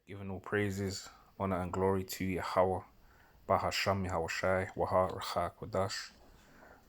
Giving all praises, honor, and glory to Yahweh, Bahasham Yahweh Shai, Waha Racha Kodash.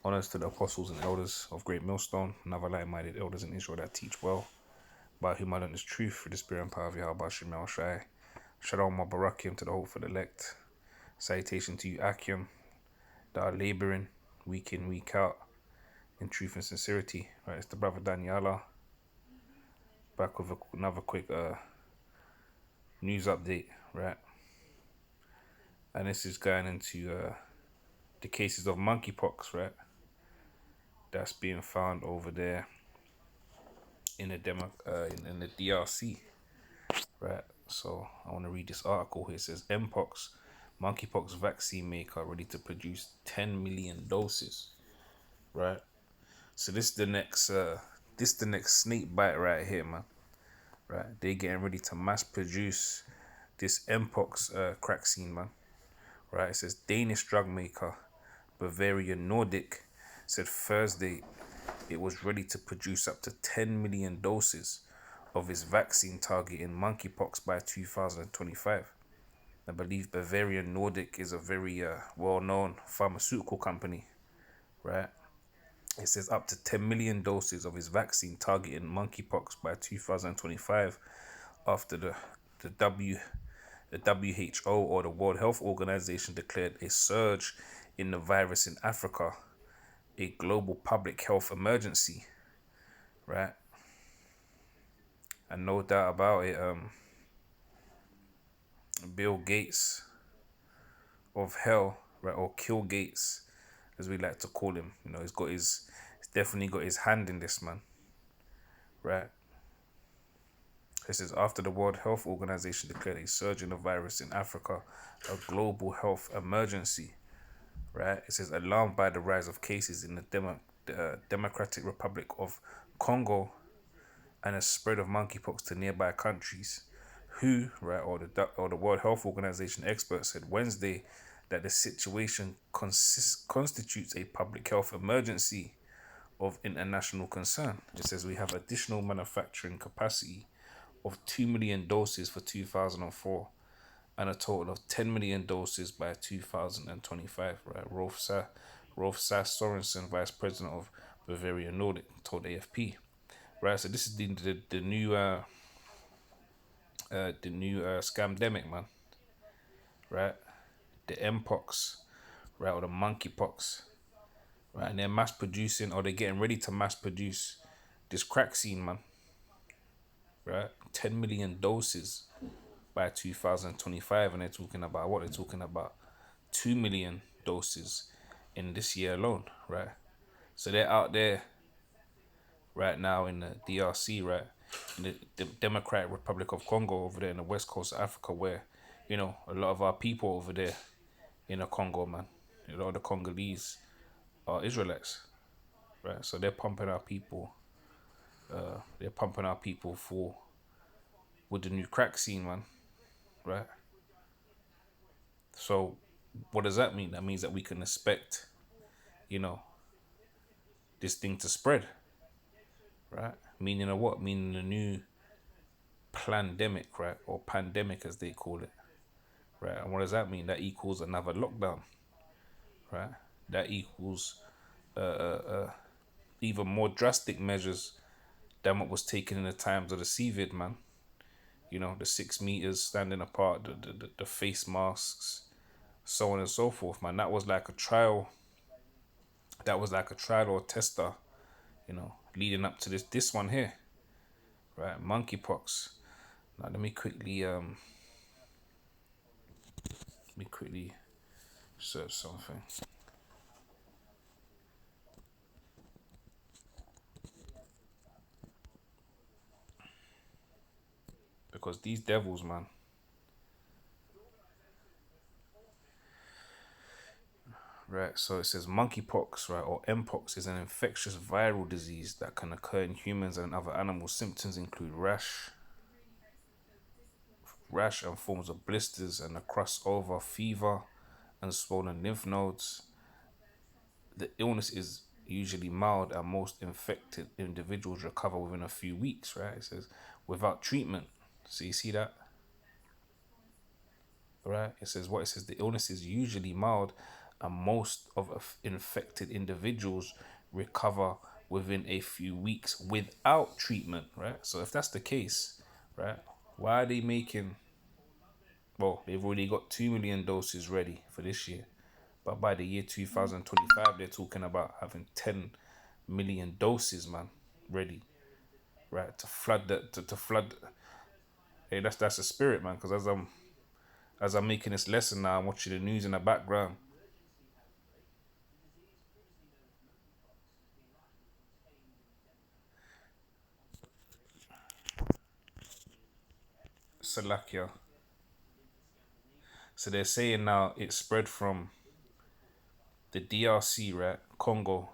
Honors to the apostles and elders of Great Millstone, and other like-minded elders in Israel that teach well, by whom I learn this truth through the spirit and power of Yahweh Bahasham Yahweh Shai. Shalom Barakim to the hopeful elect. Salutation to you, Akim, that are laboring week in, week out in truth and sincerity. Right, it's the brother Daniela back with another quick news update, right? And this is going into the cases of monkeypox, right? That's being found over there in the in the DRC, right? So I want to read this article here. It says Mpox, monkeypox vaccine maker ready to produce 10 million doses, right? So this the next snake bite right here, man. Right? They getting ready to mass produce this Mpox craccine, man. Right? It says Danish drug maker Bavarian Nordic said Thursday it was ready to produce up to 10 million doses of its vaccine targeting monkeypox by 2025. I believe Bavarian Nordic is a very well-known pharmaceutical company, right? It says up to 10 million doses of its vaccine targeting monkeypox by 2025 after the W the WHO or the World Health Organization declared a surge in the virus in Africa a global public health emergency, right? And no doubt about it, Bill Gates of hell, right, or Kill Gates, as we like to call him, he's definitely got his hand in this, man, right? This is after the World Health Organization declared a surge in the virus in Africa a global health emergency, right? It says alarmed by the rise of cases in the Democratic Republic of Congo and a spread of monkeypox to nearby countries. Who, right, or the World Health Organization experts said Wednesday that the situation constitutes a public health emergency of international concern. It says we have additional manufacturing capacity of 2 million doses for 2004 and a total of 10 million doses by 2025, right? Rolf Sass Sorensen, Vice President of Bavaria Nordic, told AFP. Right, so this is the new scamdemic, man, right? The Mpox, right, or the monkeypox, right? And they're mass producing, or they're getting ready to mass produce this craccine, man, right? 10 million doses by 2025, and they're talking about what? They're talking about 2 million doses in this year alone, right? So they're out there right now in the DRC, right? In the Democratic Republic of Congo over there in the west coast of Africa, where, a lot of our people over there in the Congo, man, a lot of the Congolese are Israelites, right? So they're pumping our people for with the new crack scene, man, right? So what does that mean? That means that we can expect, you know, this thing to spread, right? Meaning a what? Meaning a new pandemic, right? Or pandemic as they call it, right? And what does that mean? That equals another lockdown, right? That equals even more drastic measures than what was taken in the times of the COVID, man. The 6 meters standing apart, the face masks, so on and so forth, man. That was like a trial. That was like a trial or tester, leading up to this one here, right? Monkeypox. Now let me quickly search something. Because these devils, man. Right, so it says monkeypox, right, or Mpox is an infectious viral disease that can occur in humans and other animals. Symptoms include rash and forms of blisters and a crossover fever and swollen lymph nodes. The illness is usually mild and most infected individuals recover within a few weeks, right? It says without treatment. So you see that? right? It says what? It says the illness is usually mild, and most of infected individuals recover within a few weeks without treatment, right? So if that's the case, right, why are they making? Well, they've already got 2 million doses ready for this year, but by the year 2025, they're talking about having 10 million doses, man, ready, right, to flood that to flood. Hey, that's a spirit, man. Because as I'm making this lesson now, I'm watching the news in the background. Salakia. So they're saying now it spread from the DRC, right? Congo.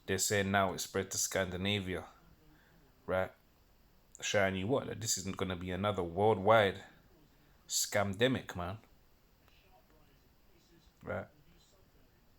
They're saying now it spread to Scandinavia, right? Showing you what? That this isn't going to be another worldwide scamdemic, man, right?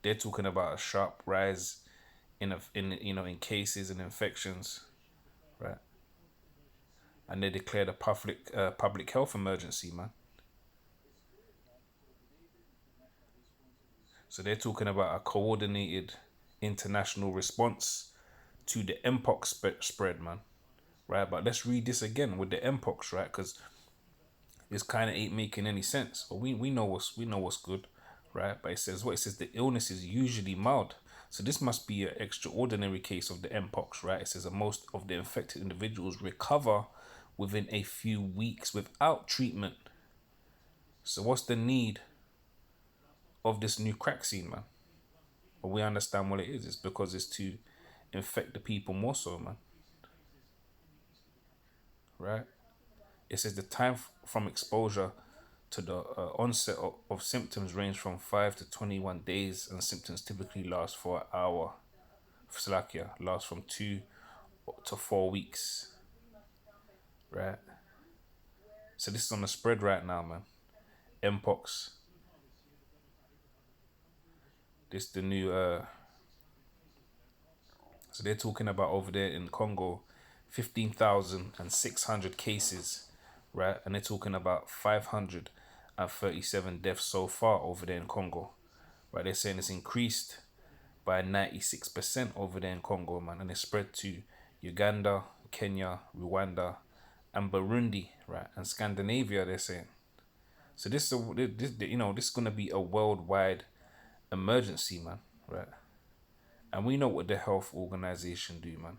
They're talking about a sharp rise in cases and infections, right? And they declared a public health emergency, man. So they're talking about a coordinated international response to the Mpox spread, man. Right, but let's read this again with the Mpox, right? Because this kind of ain't making any sense. But we know what's good, right? But it says what? It says the illness is usually mild. So this must be an extraordinary case of the Mpox, right? It says that most of the infected individuals recover within a few weeks without treatment. So what's the need of this new craccine, man? But we understand what it is. It's because it's to infect the people more so, man. Right? It says the time from exposure to the onset of symptoms range from 5 to 21 days, and symptoms typically last for an hour. Slovakia lasts from 2 to 4 weeks, right? So this is on the spread right now, man. Mpox. This the new. So they're talking about over there in Congo, 15,600 cases, right? And they're talking about 537 deaths so far over there in Congo, right? They're saying it's increased by 96% over there in Congo, man, and it spread to Uganda, Kenya, Rwanda, and Burundi, right, and Scandinavia. They're saying so. This is gonna be a worldwide emergency, man, right? And we know what the health organization do, man,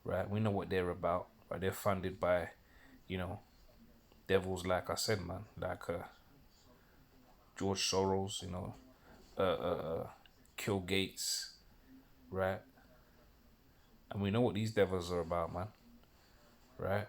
right? We know what they're about, right? They're funded by, you know, devils like I said, man, like George Soros, Kill Gates, right? And we know what these devils are about, man, right?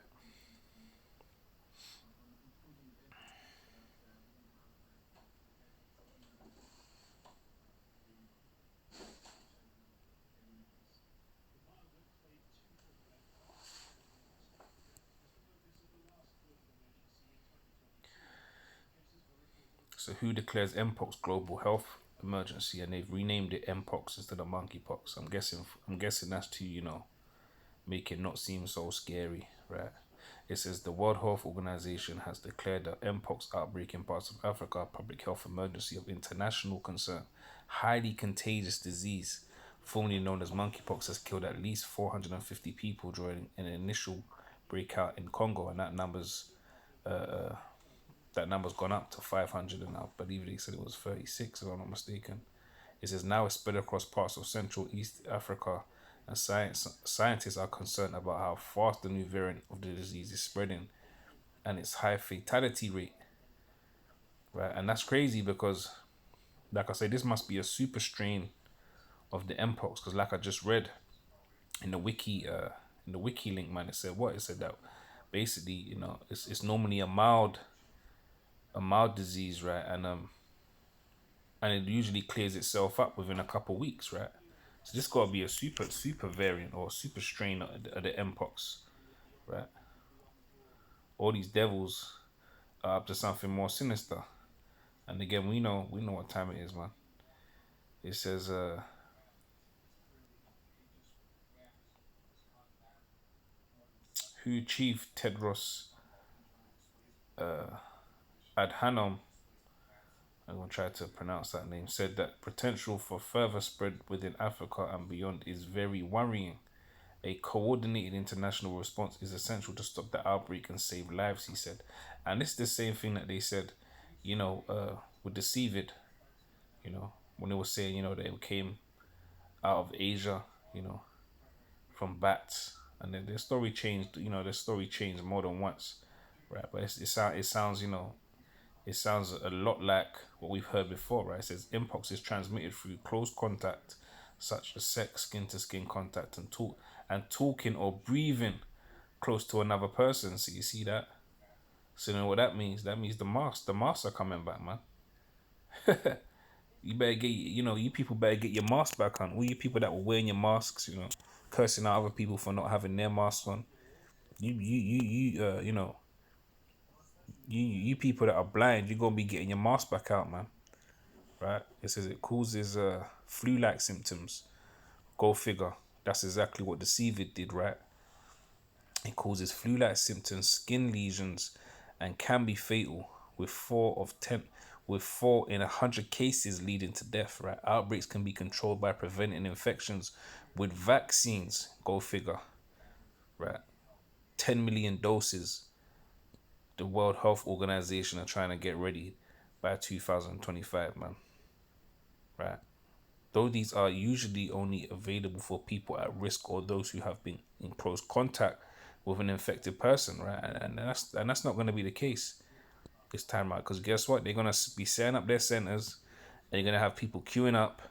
So who declares Mpox global health emergency, and they've renamed it Mpox instead of monkeypox. I'm guessing that's to make it not seem so scary, right? It says the World Health Organization has declared the Mpox outbreak in parts of Africa a public health emergency of international concern. Highly contagious disease, formerly known as monkeypox, has killed at least 450 people during an initial breakout in Congo, and that number's gone up to 500, and I believe they said it was 36, if I'm not mistaken. It says now it's spread across parts of Central East Africa, and scientists are concerned about how fast the new variant of the disease is spreading and its high fatality rate, right? And that's crazy because, like I say, this must be a super strain of the Mpox, because like I just read in the wiki link, man, it said what? It said that basically, it's normally a mild disease, right? And it usually clears itself up within a couple weeks, right? So this got to be a super variant or super strain of the Mpox, right? All these devils are up to something more sinister. And again, we know what time it is, man. It says who Chief Tedros Adhanom I'm gonna try to pronounce that name, said that potential for further spread within Africa and beyond is very worrying. A coordinated international response is essential to stop the outbreak and save lives, he said. And it's the same thing that they said, with the CVID, when they were saying, they came out of Asia, you know, from bats. And then their story changed, their story changed more than once, right? But it sounds, it sounds a lot like what we've heard before, right? It says Mpox is transmitted through close contact, such as sex, skin to skin contact, and talking or breathing close to another person. So you see that? So you know what that means? That means the masks are coming back, man. You better get, you people better get your mask back on. All you people that were wearing your masks, cursing out other people for not having their masks on. You people that are blind, you're gonna be getting your mask back out, man. Right? It says it causes flu-like symptoms. Go figure. That's exactly what the CVID did, right? It causes flu-like symptoms, skin lesions, and can be fatal with 4 in 100 cases leading to death, right? Outbreaks can be controlled by preventing infections with vaccines. Go figure, right? 10 million doses. The World Health Organization are trying to get ready by 2025, man, right? Though these are usually only available for people at risk or those who have been in close contact with an infected person, right? And that's not going to be the case this time out, because guess what? They're going to be setting up their centers, and you're going to have people queuing up,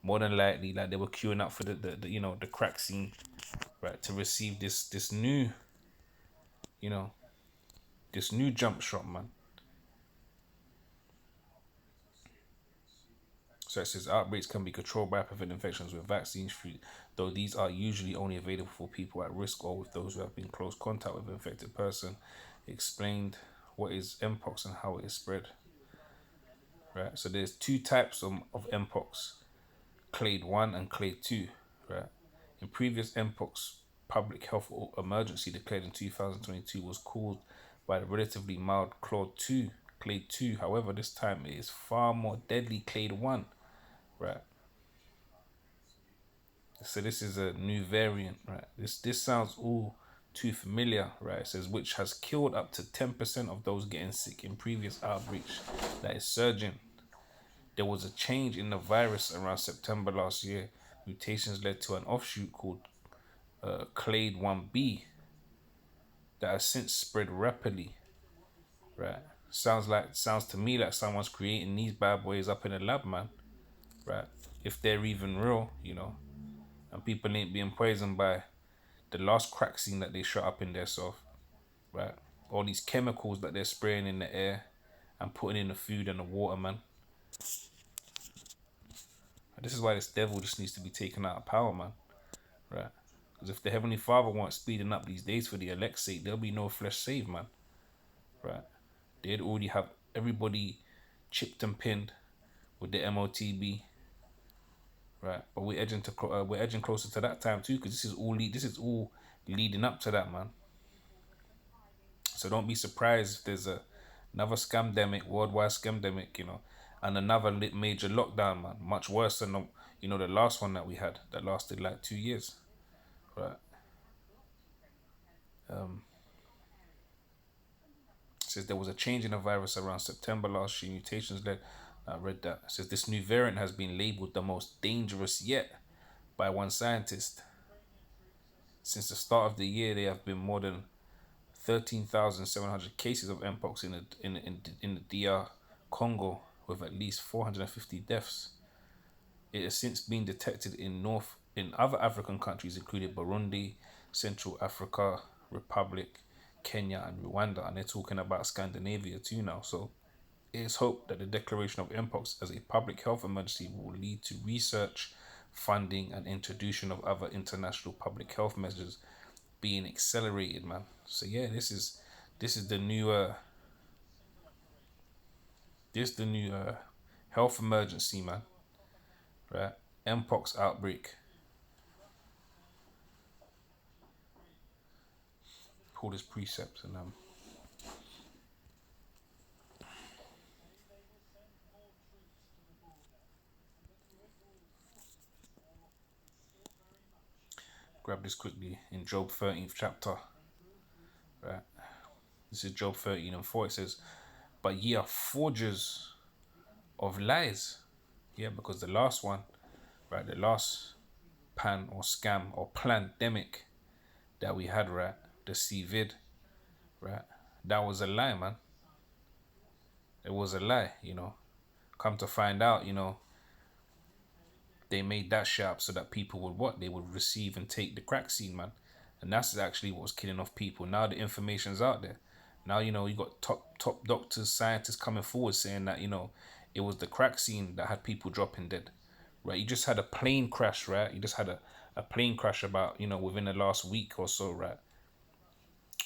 more than likely, like they were queuing up for the crack scene, right, to receive this new, you know, this new jump shot, man. So it says outbreaks can be controlled by preventing infections with vaccines, though these are usually only available for people at risk or with those who have been in close contact with an infected person. It explained what is Mpox and how it is spread. Right. So there's two types of Mpox: clade 1 and clade 2. Right. In previous Mpox public health emergency declared in 2022 was caused by the relatively mild clade 2. However, this time it is far more deadly clade 1. Right. So this is a new variant, right? This sounds all too familiar, right? It says which has killed up to 10% of those getting sick in previous outbreaks. That is surging. There was a change in the virus around September last year. Mutations led to an offshoot called clade 1b that has since spread rapidly, right? Sounds to me like someone's creating these bad boys up in a lab, man, right? If they're even real, and people ain't being poisoned by the last crack scene that they shot up in their south, right? All these chemicals that they're spraying in the air and putting in the food and the water, man. And this is why this devil just needs to be taken out of power, man, right? Because if the Heavenly Father wants speeding up these days for the elect's sake, there'll be no flesh saved, man, right? They'd already have everybody chipped and pinned with the MOTB, right? But we're edging closer to that time too, because this is all leading up to that, man. So don't be surprised if there's another scamdemic, worldwide scamdemic, and another major lockdown, man. Much worse than the last one that we had that lasted like 2 years, right? It says there was a change in the virus around September last year. Mutations led. I read that. It says this new variant has been labeled the most dangerous yet by one scientist. Since the start of the year, there have been more than 13,700 cases of Mpox in the DR Congo, with at least 450 deaths. It has since been detected in other African countries, including Burundi, Central Africa Republic, Kenya, and Rwanda, and they're talking about Scandinavia too now. So it is hoped that the declaration of Mpox as a public health emergency will lead to research, funding, and introduction of other international public health measures being accelerated, man. So yeah, this is the new health emergency, man. Right? Mpox outbreak. Call this precepts and. this quickly in Job 13th chapter, right? This is Job 13 and 4. It says, but ye are forgers of lies. Yeah, because the last one, right, the last pan or scam or pandemic that we had, right, the CVID, right, that was a lie, man. It was a lie, Come to find out, they made that shit up so that people would what? They would receive and take the craccine, man. And that's actually what was killing off people. Now the information's out there. Now, you got top doctors, scientists coming forward saying that, it was the craccine that had people dropping dead. Right? You just had a plane crash, right? You just had a plane crash about, within the last week or so, right?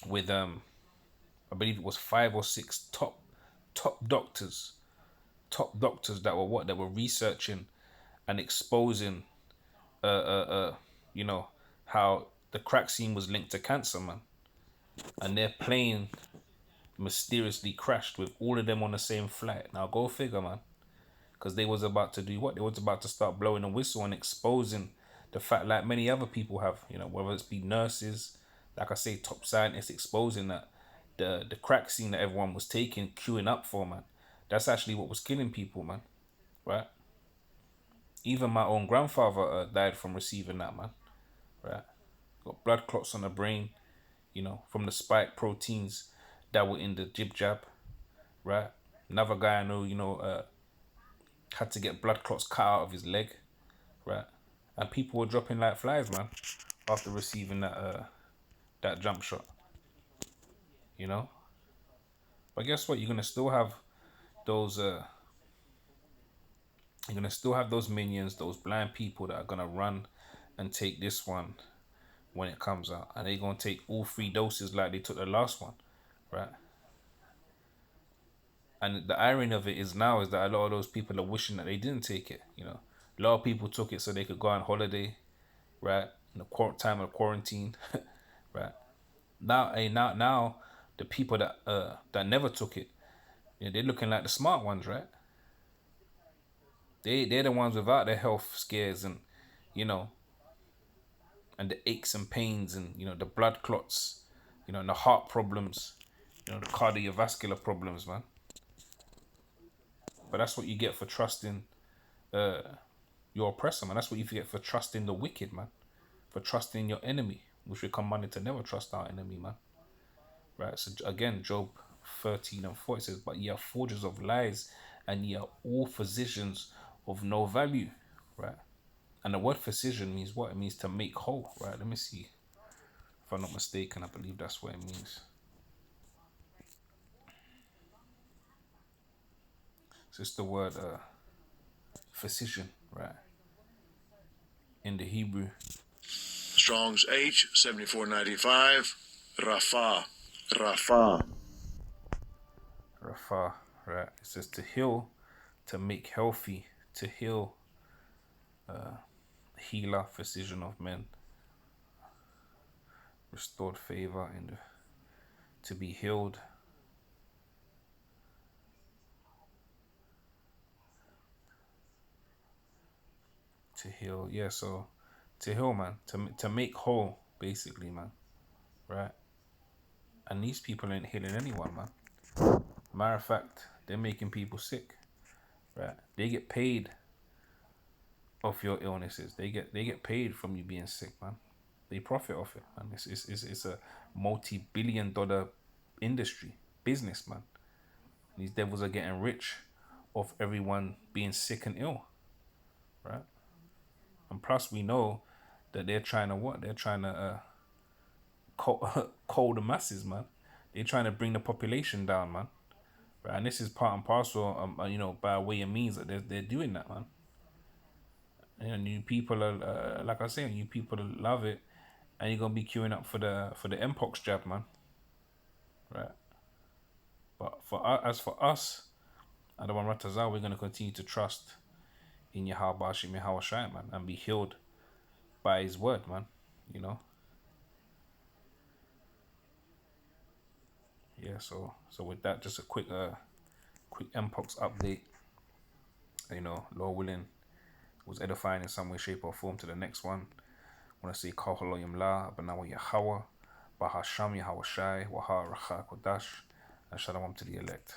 With I believe it was 5 or 6 top doctors. Top doctors that were what? That were researching and exposing you know, how the crack scene was linked to cancer, man. And their plane mysteriously crashed with all of them on the same flight. Now go figure, man. Because they was about to do what? They was about to start blowing a whistle and exposing the fact like many other people have, whether it's be nurses, like I say, top scientists exposing that the crack scene that everyone was taking, queuing up for, man. That's actually what was killing people, man. Right? Even my own grandfather died from receiving that, man. Right? Got blood clots on the brain, from the spike proteins that were in the jib jab, right? Another guy I know, had to get blood clots cut out of his leg, right? And people were dropping like flies, man, after receiving that jump shot, you know. But guess what? Those uh, you're gonna still have those minions, those blind people that are gonna run and take this one when it comes out, and they're gonna take all 3 doses like they took the last one, right? And the irony of it is now is that a lot of those people are wishing that they didn't take it. A lot of people took it so they could go on holiday, right? In the time of quarantine, right? Now, the people that never took it, they're looking like the smart ones, right? They're the ones without their health scares and, you know, and the aches and pains and the blood clots, and the heart problems, the cardiovascular problems, man. But that's what you get for trusting your oppressor, man. That's what you get for trusting the wicked, man. For trusting your enemy, which we commanded to never trust our enemy, man. Right? So again, Job 13 and 4, it says, but ye are forgers of lies, and ye are all physicians of no value. Right? And the word physician means what? It means to make whole, right? Let me see. If I'm not mistaken, I believe that's what it means. So it's the word physician, right? In the Hebrew. Strong's H 7495. Rapha. Rapha. Rapha, right? It says to heal, to make healthy, to heal, healer, physician of men, restored favor, and to be healed. To heal, yeah. So to heal, man, to make whole, basically, man, right? And these people ain't healing anyone, man. Matter of fact, they're making people sick, right? They get paid off your illnesses. They get paid from you being sick, man. They profit off it, man. It's a multi-billion-dollar industry, business, man. These devils are getting rich off everyone being sick and ill, right? And plus, we know that they're trying to what? They're trying to coal the masses, man. They're trying to bring the population down, man. Right? And this is part and parcel, by way and means that they're doing that, man. And you people are, like I say, you people love it, and you're gonna be queuing up for the Mpox jab, man. Right? But as for us, Adawan Ratazar, we're gonna continue to trust in Yahweh Bashim Yahweh Shai, man, and be healed by His word, man. Yeah. So with that, just a quick Mpox update. Lord willing, was edifying in some way, shape, or form to the next one. want to say Kal Haloyim La, Abanawa Yahawa, Bahasham Yahawashai, Waha Rachak Wadash, and Shalom to the elect.